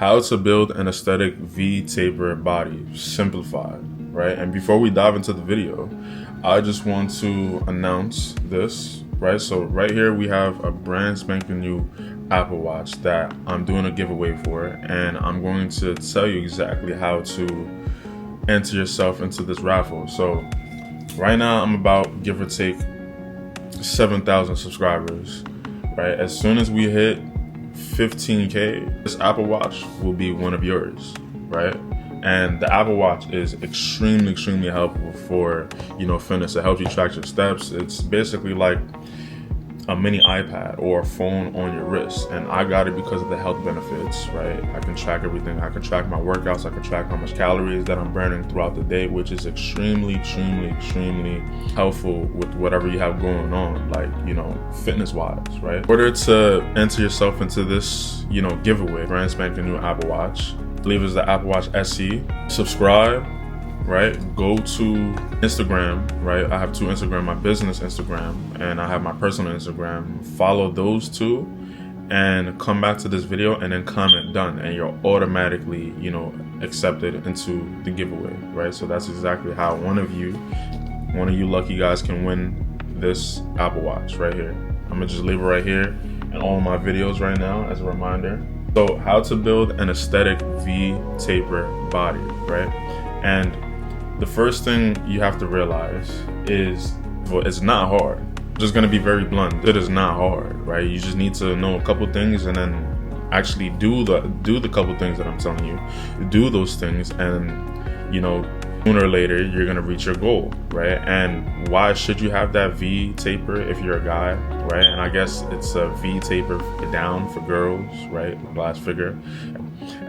How to build an aesthetic V-taper body, simplified, right? And before we dive into the video, I just want to announce this, right? So right here we have a brand spanking new Apple Watch that I'm doing a giveaway for, and I'm going to tell you exactly how to enter yourself into this raffle. So right now I'm about, give or take, 7,000 subscribers, right? As soon as we hit 15K, this Apple Watch will be one of yours, right? And the Apple Watch is extremely helpful for, fitness. It helps you track your steps. It's basically like a mini iPad or a phone on your wrist. And I got it because of the health benefits, right? I can track everything. I can track my workouts. I can track how much calories that I'm burning throughout the day, which is extremely helpful with whatever you have going on, like, fitness wise, right? In order to enter yourself into this, giveaway, brand spanking new Apple Watch, I believe it's the Apple Watch SE. Subscribe, right? Go to Instagram, right? I have two Instagram, my business Instagram, and I have my personal Instagram. Follow those two and come back to this video and then comment done, and you're automatically, accepted into the giveaway, right? So that's exactly how one of you lucky guys can win this Apple Watch right here. I'm gonna just leave it right here in all my videos right now as a reminder. So how to build an aesthetic V-taper body, right? And the first thing you have to realize is, well, it's not hard. I'm just gonna be very blunt. It is not hard, right? You just need to know a couple things and then actually do the couple things that I'm telling you. Do those things, and sooner or later you're gonna reach your goal, right? And why should you have that V taper if you're a guy, right? And I guess it's a V taper down for girls, right? Glass figure.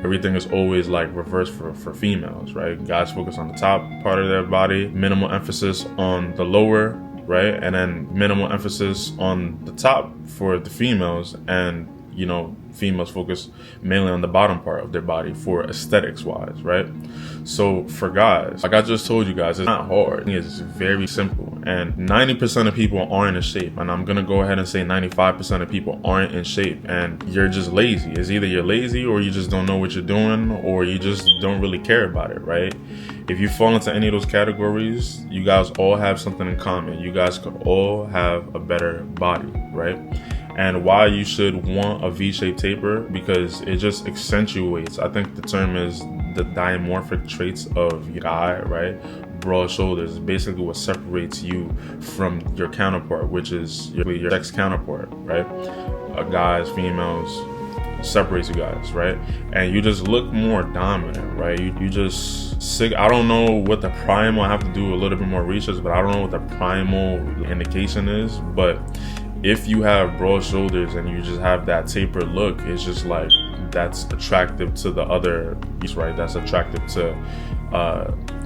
Everything is always like reverse for females, right? Guys focus on the top part of their body, minimal emphasis on the lower, right? And then minimal emphasis on the top for the females, and females focus mainly on the bottom part of their body for aesthetics wise, right? So for guys, like I just told you guys, it's not hard. It's very simple, and 90% of people aren't in shape, and I'm gonna go ahead and say 95% of people aren't in shape, and you're just lazy. It's either you're lazy or you just don't know what you're doing, or you just don't really care about it, right? If you fall into any of those categories, you guys all have something in common. You guys could all have a better body, right? And why you should want a V-shaped taper, because it just accentuates, I think the term is the dimorphic traits of your guy, right? Broad shoulders is basically what separates you from your counterpart, which is your sex counterpart, right? Guys, females, separates you guys, right? And you just look more dominant, right? You just sick. I don't know what the primal, I have to do a little bit more research, but I don't know what the primal indication is. But if you have broad shoulders and you just have that tapered look, it's just like, that's attractive to the other piece, right? That's attractive to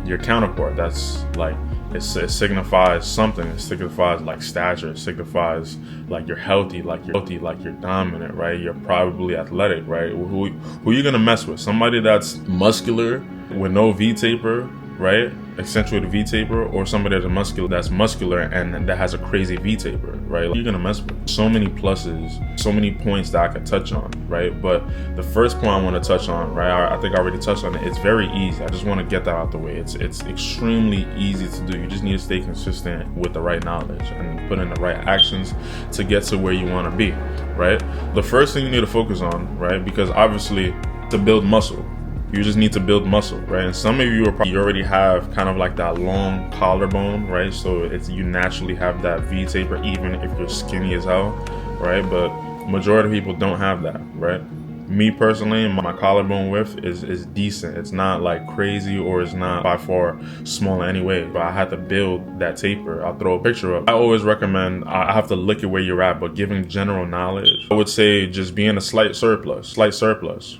your counterpart. That's like, it signifies something. It signifies like stature. It signifies like you're healthy, like you're dominant, right? You're probably athletic, right? Who you gonna mess with? Somebody that's muscular with no V-taper, right? Accentuated V-taper, or somebody that's muscular and that has a crazy V-taper, right? You're gonna mess with. So many pluses, so many points that I could touch on, right? But the first point I want to touch on, right? I think I already touched on it. It's very easy. I just want to get that out the way. It's extremely easy to do. You just need to stay consistent with the right knowledge and put in the right actions to get to where you want to be, right? The first thing you need to focus on, right? Because obviously, to build muscle, you just need to build muscle, right? And some of you you already have kind of like that long collarbone, right? So you naturally have that V taper, even if you're skinny as hell, right? But majority of people don't have that, right? Me personally, my collarbone width is decent. It's not like crazy, or it's not by far small anyway, but I had to build that taper. I'll throw a picture up. I always recommend, I have to look at where you're at, but giving general knowledge, I would say just be in a slight surplus,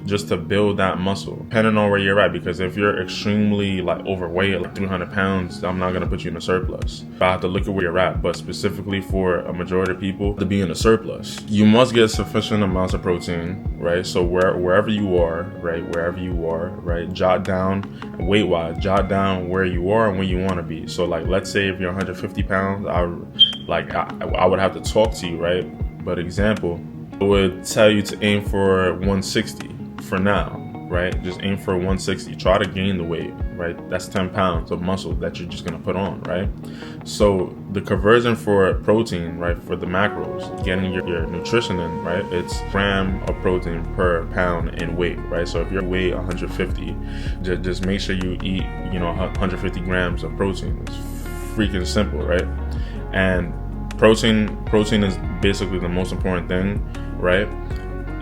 just to build that muscle, depending on where you're at. Because if you're extremely like overweight, like 300 pounds, I'm not gonna put you in a surplus. I have to look at where you're at, but specifically for a majority of people to be in a surplus, you must get sufficient amounts of protein, right? So wherever you are, right, jot down weight-wise, jot down where you are and where you want to be. So like, let's say if you're 150 pounds, I would have to talk to you, right? But example, I would tell you to aim for 160 for now, right? Just aim for 160. Try to gain the weight, right? That's 10 pounds of muscle that you're just gonna put on, right? So the conversion for protein, right, for the macros, getting your nutrition in, right, it's gram of protein per pound in weight, right? So if you weigh 150, just make sure you eat, 150 grams of protein. It's freaking simple, right? And protein is basically the most important thing, right?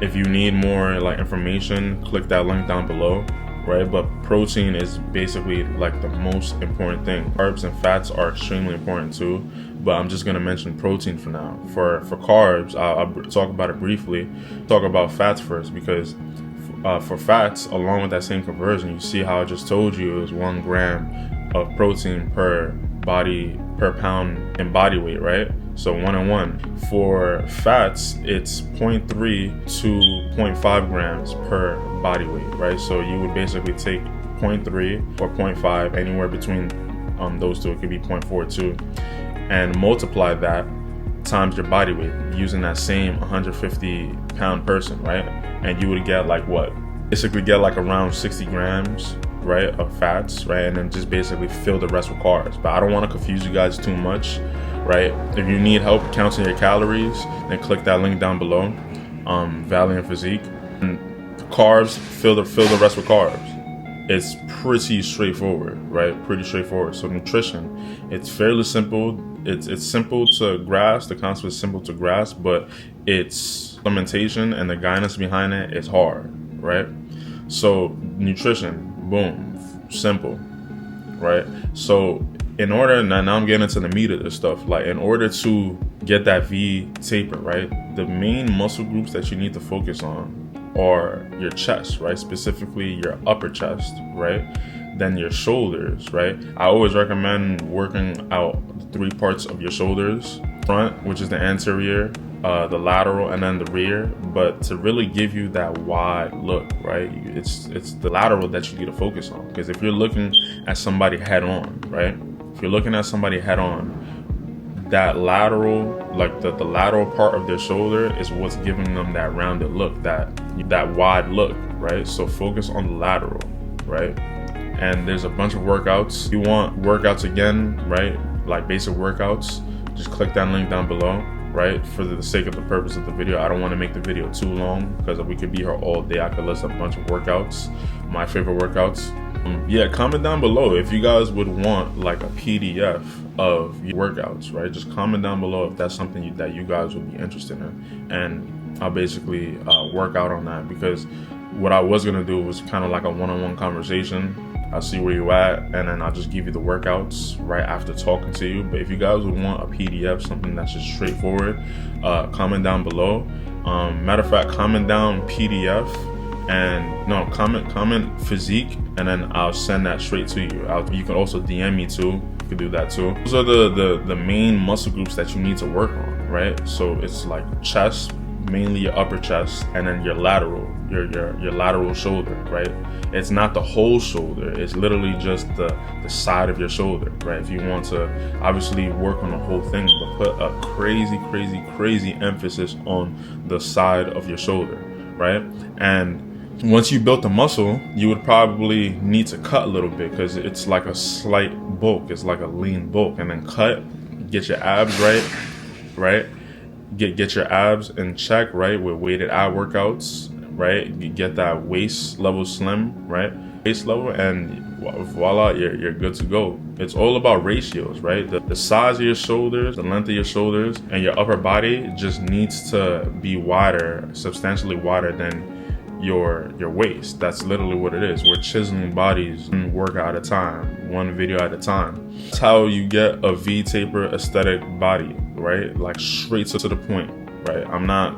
If you need more like information, click that link down below, right? But protein is basically like the most important thing. Carbs and fats are extremely important too, but I'm just gonna mention protein for now. For carbs, I'll talk about it briefly. Talk about fats first, because for fats, along with that same conversion, you see how I just told you it was 1 gram of protein per pound in body weight, right? So 1 and 1. For fats, it's 0.3 to 0.5 grams per body weight, right? So you would basically take 0.3 or 0.5, anywhere between those two. It could be 0.4 too, and multiply that times your body weight using that same 150 pound person, right? And you would get like what? Basically get like around 60 grams, right, of fats, right? And then just basically fill the rest with carbs. But I don't want to confuse you guys too much, right? If you need help counting your calories, then click that link down below, Valiant Physique. And carbs, fill the rest with carbs. It's pretty straightforward, right? Pretty straightforward. So nutrition, it's fairly simple. It's simple to grasp. The concept is simple to grasp, but its implementation and the guidance behind it is hard, right? So nutrition, boom, simple, right? So in order, now I'm getting into the meat of this stuff, like in order to get that V taper, right, the main muscle groups that you need to focus on are your chest, right? Specifically your upper chest, right? Then your shoulders, right? I always recommend working out the 3 parts of your shoulders: front, which is the anterior, the lateral, and then the rear. But to really give you that wide look, right, it's the lateral that you need to focus on. Because if you're looking at somebody head on, right, if you're looking at somebody head on, that lateral, like the lateral part of their shoulder is what's giving them that rounded look, that wide look, right? So focus on the lateral, right? And there's a bunch of workouts. If you want workouts again, right, like basic workouts, just click that link down below, right? For the sake of the purpose of the video, I don't want to make the video too long because we could be here all day. I could list a bunch of workouts, my favorite workouts. Yeah, comment down below if you guys would want like a PDF of your workouts, right? Just comment down below if that's something that you guys would be interested in, and I'll basically work out on that. Because what I was gonna do was kind of like a one-on-one conversation. I'll see where you at, and then I'll just give you the workouts right after talking to you. But if you guys would want a PDF, something that's just straightforward, comment down below. Matter of fact, comment down PDF, and no, comment physique, and then I'll send that straight to you. You can also DM me too. You can do that too. Those are the main muscle groups that you need to work on, right? So it's like chest, mainly your upper chest, and then your lateral, your lateral shoulder, right? It's not the whole shoulder, it's literally just the side of your shoulder, right? If you want to obviously work on the whole thing, but put a crazy emphasis on the side of your shoulder, right? And once you built the muscle, you would probably need to cut a little bit, because it's like a slight bulk, it's like a lean bulk. And then cut, get your abs right? Get your abs in check, right, with weighted ab workouts, right? You get that waist level slim, right? Waist level, and voila, you're good to go. It's all about ratios, right? The size of your shoulders, the length of your shoulders, and your upper body just needs to be wider, substantially wider than your waist. That's literally what it is. We're chiseling bodies one workout at a time, one video at a time. That's how you get a V taper aesthetic body, right? Like straight to the point, right? I'm not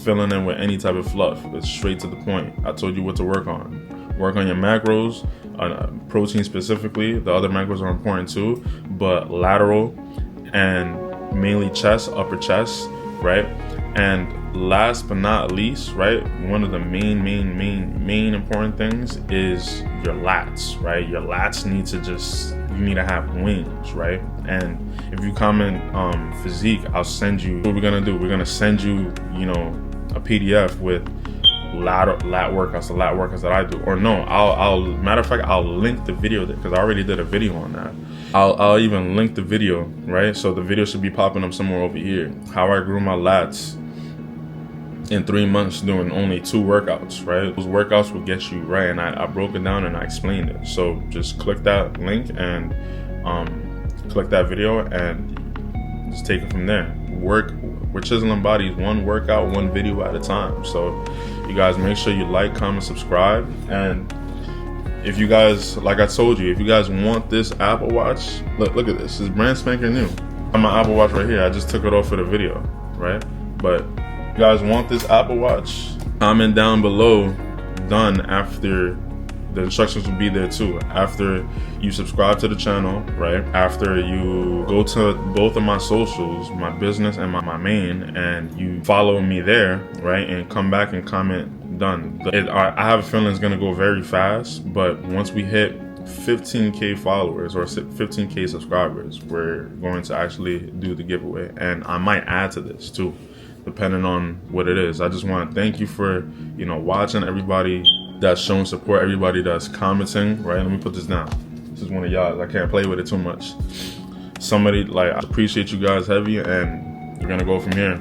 filling in with any type of fluff. It's straight to the point. I told you what to work on. Work on your macros, protein specifically. The other macros are important too, but lateral and mainly chest, upper chest, right? And last but not least, right, one of the main important things is your lats, right? Your lats need to you need to have wings, right? And if you comment physique, I'll send you, what we're gonna do, we're gonna send you, a PDF with lat workouts, the lat workouts that I do. Or no, I'll matter of fact, I'll link the video because I already did a video on that. I'll even link the video, right? So the video should be popping up somewhere over here. How I grew my lats in 3 months doing only 2 workouts, right? Those workouts will get you right, and I broke it down and I explained it. So just click that link and click that video and just take it from there. We're chiseling bodies one workout, one video at a time. So you guys make sure you like, comment, subscribe. And if you guys, like I told you, if you guys want this Apple Watch, look at this. It's brand spanking new. I have my Apple Watch right here. I just took it off for the video, right? But if you guys want this Apple Watch, comment down below done after. The instructions will be there too. After you subscribe to the channel, right? After you go to both of my socials, my business and my main, and you follow me there, right? And come back and comment done. I have a feeling it's gonna go very fast, but once we hit 15K followers or 15K subscribers, we're going to actually do the giveaway. And I might add to this too, depending on what it is. I just want to thank you for, watching, everybody that's showing support, everybody that's commenting, right? Let me put this down. This is one of y'all. I can't play with it too much. Somebody, I appreciate you guys heavy, and we're gonna go from here.